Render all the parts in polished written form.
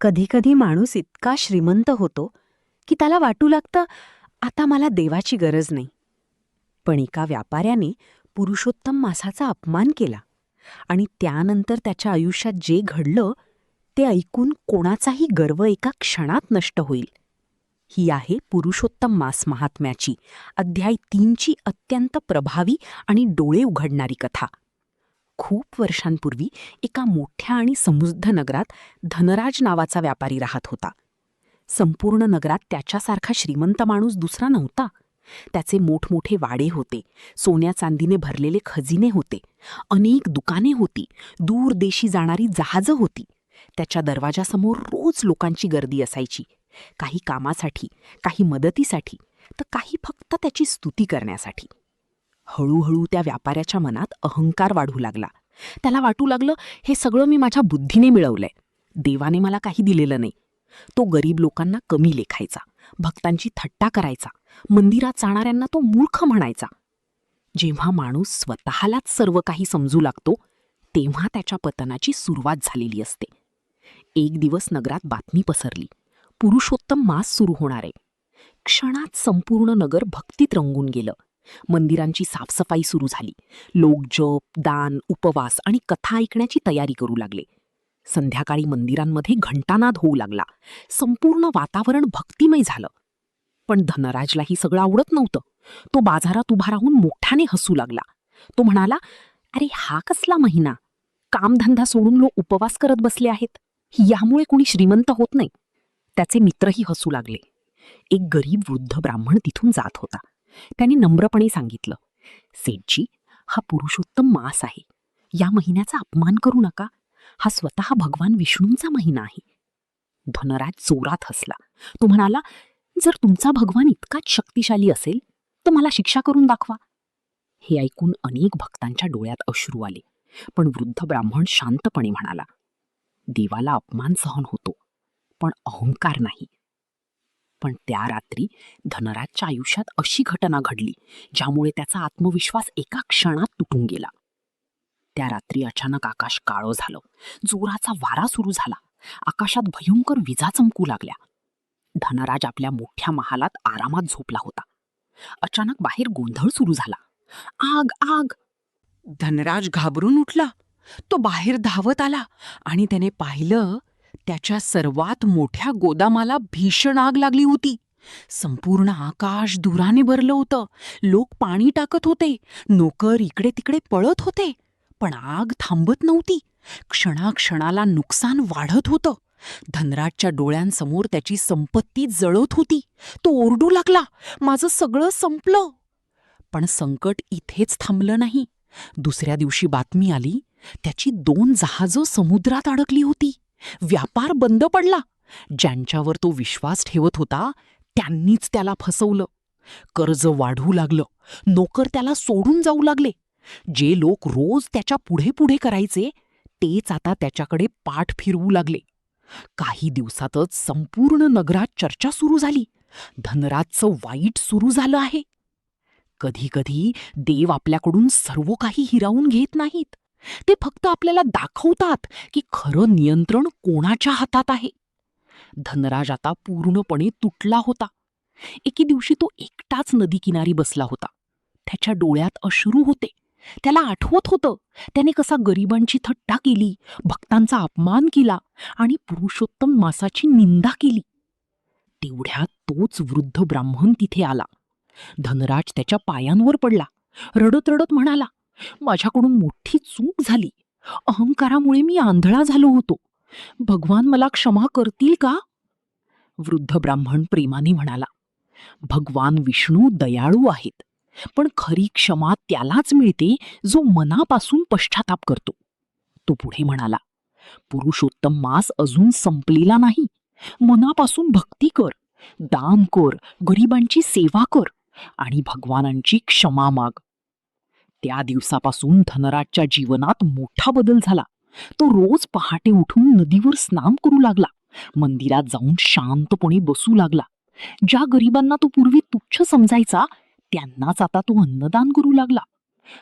कधीकधी माणूस इतका श्रीमंत होतो की त्याला वाटू लागतं, आता मला देवाची गरज नाही. पण एका व्यापाऱ्याने पुरुषोत्तम मासाचा अपमान केला आणि त्यानंतर त्याच्या आयुष्यात जे घडलं ते ऐकून कोणाचाही गर्व एका क्षणात नष्ट होईल. ही आहे पुरुषोत्तम मास महात्म्याची अध्याय 3ची अत्यंत प्रभावी आणि डोळे उघडणारी कथा. खूप वर्षांपूर्वी एका मोठ्या आणि समृद्ध नगरात धनराज नावाचा व्यापारी राहत होता. संपूर्ण नगरात त्याच्यासारखा श्रीमंत माणूस दुसरा नव्हता. त्याचे मोठमोठे वाडे होते, सोन्या चांदीने भरलेले खजिने होते, अनेक दुकाने होती, दूर देशी जाणारी जहाजं होती. त्याच्या दरवाजासमोर रोज लोकांची गर्दी असायची, काही कामासाठी, काही मदतीसाठी, तर काही फक्त त्याची स्तुती करण्यासाठी. हळूहळू त्या व्यापाऱ्याच्या मनात अहंकार वाढू लागला. त्याला वाटू लागलं, हे सगळं मी माझ्या बुद्धीने मिळवलंय, देवाने मला काही दिलेलं नाही. तो गरीब लोकांना कमी लेखायचा, भक्तांची थट्टा करायचा, मंदिरात जाणाऱ्यांना तो मूर्ख म्हणायचा. जेव्हा माणूस स्वतःलाच सर्व काही समजू लागतो तेव्हा त्याच्या पतनाची सुरुवात झालेली असते. एक दिवस नगरात बातमी पसरली, पुरुषोत्तम मास सुरू होणार आहे. क्षणात संपूर्ण नगर भक्तीत रंगून गेलं. मंदिरांची साफसफाई सुरू झाली. लोक जप, दान, उपवास आणि कथा ऐकण्याची तयारी करू लागले. संध्याकाळी मंदिरांमध्ये घंटानाद होऊ लागला. संपूर्ण वातावरण भक्तिमय झालं. पण धनराजला ही सगळं आवडत नव्हतं. तो बाजारात उभा राहून मोठ्याने हसू लागला. तो म्हणाला, अरे हा कसला महिना, कामधंदा सोडून लोक उपवास करत बसले आहेत, यामुळे कोणी श्रीमंत होत नाही. त्याचे मित्रही हसू लागले. एक गरीब वृद्ध ब्राह्मण तिथून जात होता. त्याने नम्रपणे सांगितलं, सेठजी, हा पुरुषोत्तम मास आहे, या महिन्याचा अपमान करू नका. हा स्वतः भगवान विष्णूंचा महिना आहे. धनराज जोरात हसला. तो म्हणाला, जर तुमचा भगवान इतकाच शक्तिशाली असेल तर मला शिक्षा करून दाखवा. हे ऐकून अनेक भक्तांच्या डोळ्यात अश्रू आले. पण वृद्ध ब्राह्मण शांतपणे म्हणाला, देवाला अपमान सहन होतो, पण अहंकार नाही. पण त्या रात्री धनराजच्या आयुष्यात अशी घटना घडली ज्यामुळे त्याचा आत्मविश्वास एका क्षणात तुटून गेला. त्या रात्री अचानक आकाश काळं झालं. जोराचा वारा सुरू झाला. आकाशात भयंकर विजा चमकू लागल्या. धनराज आपल्या मोठ्या महालात आरामात झोपला होता. अचानक बाहेर गोंधळ सुरू झाला. आग, आग! धनराज घाबरून उठला. तो बाहेर धावत आला आणि त्याने पाहिलं, त्याच्या सर्वात मोठ्या गोदामाला भीषण आग लागली होती. संपूर्ण आकाश धुराने भरलं होतं. लोक पाणी टाकत होते, नोकर इकडे तिकडे पळत होते, पण आग थांबत नव्हती. क्षणाक्षणाला नुकसान वाढत होतं. धनराजच्या डोळ्यांसमोर त्याची संपत्ती जळत होती. तो ओरडू लागला, माझं सगळं संपलं. पण संकट इथेच थांबलं नाही. दुसऱ्या दिवशी बातमी आली, त्याची 2 जहाजं समुद्रात अडकली होती. व्यापार बंद पडला. ज्यांच्यावर तो विश्वास ठेवत होता त्यांनीच त्याला फसवलं. कर्ज वाढू लागलं. नोकर त्याला सोडून जाऊ लागले. जे लोक रोज त्याच्या पुढे पुढे करायचे तेच आता त्याच्याकडे पाठ फिरवू लागले. काही दिवसातच संपूर्ण नगरात चर्चा सुरू झाली, धनराजचं वाईट सुरू झालं आहे. कधी कधी देव आपल्याकडून सर्व काही हिरावून घेत नाहीत. ते फक्त आपल्याला दाखवतात की खरं नियंत्रण कोणाच्या हातात आहे. धनराज आता पूर्णपणे तुटला होता. एके दिवशी तो एकटाच नदीकिनारी बसला होता. त्याच्या डोळ्यात अश्रू होते. त्याला आठवत होतं त्याने कसा गरिबांची थट्टा केली, भक्तांचा अपमान केला आणि पुरुषोत्तम मासाची निंदा केली. तेवढ्यात तोच वृद्ध ब्राह्मण तिथे आला. धनराज त्याच्या पायांवर पडला. रडत रडत म्हणाला, माझ्याकडून मोठी चूक झाली. अहंकारामुळे मी आंधळा झालो होतो. भगवान मला क्षमा करतील का? वृद्ध ब्राह्मण प्रेमाने म्हणाला, भगवान विष्णू दयाळू आहेत, पण खरी क्षमा त्यालाच मिळते जो मनापासून पश्चाताप करतो. तो पुढे म्हणाला, पुरुषोत्तम मास अजून संपलेला नाही. मनापासून भक्ती कर, दान कर, गरिबांची सेवा कर आणि भगवानांची क्षमा माग. त्या दिवसापासून धनराजच्या जीवनात मोठा बदल झाला. तो रोज पहाटे उठून नदीवर स्नान करू लागला. मंदिरात जाऊन शांतपणे बसू लागला. ज्या गरिबांना तो पूर्वी तुच्छ समजायचा त्यांनाच आता तो अन्नदान करू लागला.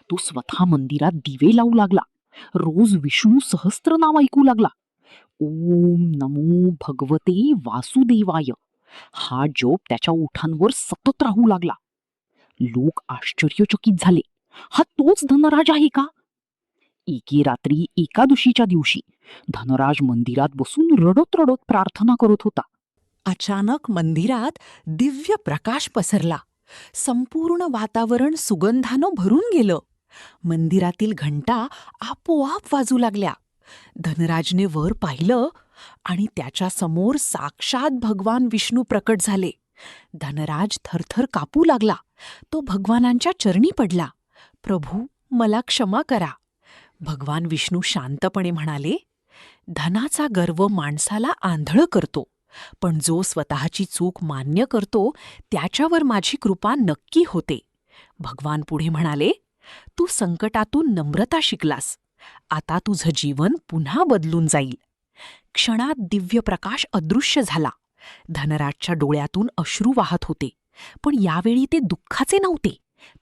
तो स्वतः मंदिरात दिवे लावू लागला. रोज विष्णू सहस्त्रनाम ऐकू लागला. ओम नमो भगवते वासुदेवाय हा जप त्याच्या ओठांवर सतत राहू लागला. लोक आश्चर्यचकित झाले. हा तोच धनराज आहे का? एके रात्री एकादशीच्या दिवशी धनराज मंदिरात बसून रडत रडत प्रार्थना करत होता. अचानक मंदिरात दिव्य प्रकाश पसरला. संपूर्ण वातावरण सुगंधानं भरून गेलं. मंदिरातील घंटा आपोआप वाजू लागल्या. धनराजने वर पाहिलं आणि त्याच्या समोर साक्षात भगवान विष्णू प्रकट झाले. धनराज थरथर कापू लागला. तो भगवानांच्या चरणी पडला. प्रभू, मला क्षमा करा. भगवान विष्णू शांतपणे म्हणाले, धनाचा गर्व माणसाला आंधळ करतो, पण जो स्वतःची चूक मान्य करतो त्याच्यावर माझी कृपा नक्की होते. भगवान पुढे म्हणाले, तू संकटातून नम्रता शिकलास. आता तुझं जीवन पुन्हा बदलून जाईल. क्षणात दिव्य प्रकाश अदृश्य झाला. धनराजच्या डोळ्यातून अश्रू वाहत होते. पण यावेळी ते दुःखाचे नव्हते,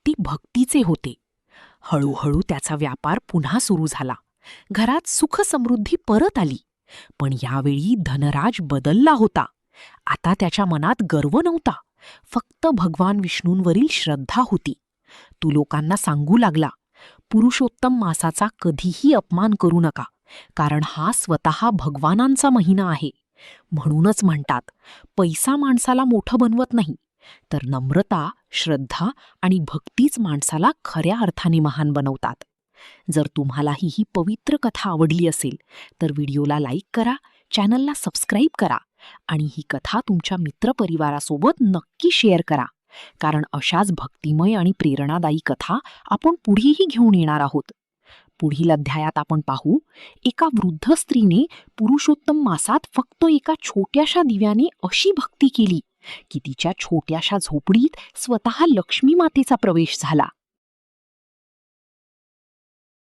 ते भक्तीचे होते. हळूहळू त्याचा व्यापार पुन्हा सुरू झाला. घरात सुख समृद्धी परत आली. पण यावेळी धनराज बदलला होता. आता त्याच्या मनात गर्व नव्हता, फक्त भगवान विष्णूंवरील श्रद्धा होती. तो लोकांना सांगू लागला, पुरुषोत्तम मासाचा कधीही अपमान करू नका, कारण हा स्वतः भगवानांचा महिना आहे. म्हणूनच म्हणतात, पैसा माणसाला मोठं बनवत नाही, तर नम्रता, श्रद्धा आणि भक्तीच माणसाला खऱ्या अर्थाने महान बनवतात. जर तुम्हालाही ही पवित्र कथा आवडली असेल तर व्हिडिओला लाईक करा, चॅनलला सबस्क्राईब करा आणि ही कथा तुमच्या मित्रपरिवारासोबत नक्की शेअर करा, कारण अशाच भक्तिमय आणि प्रेरणादायी कथा आपण पुढेही घेऊन येणार आहोत. पुढील अध्यायात आपण पाहू, एका वृद्ध स्त्रीने पुरुषोत्तम मासात फक्त एका छोट्याशा दिव्याने अशी भक्ती केली की तिच्या छोट्याशा झोपडीत स्वतः लक्ष्मी मातेचा प्रवेश झाला.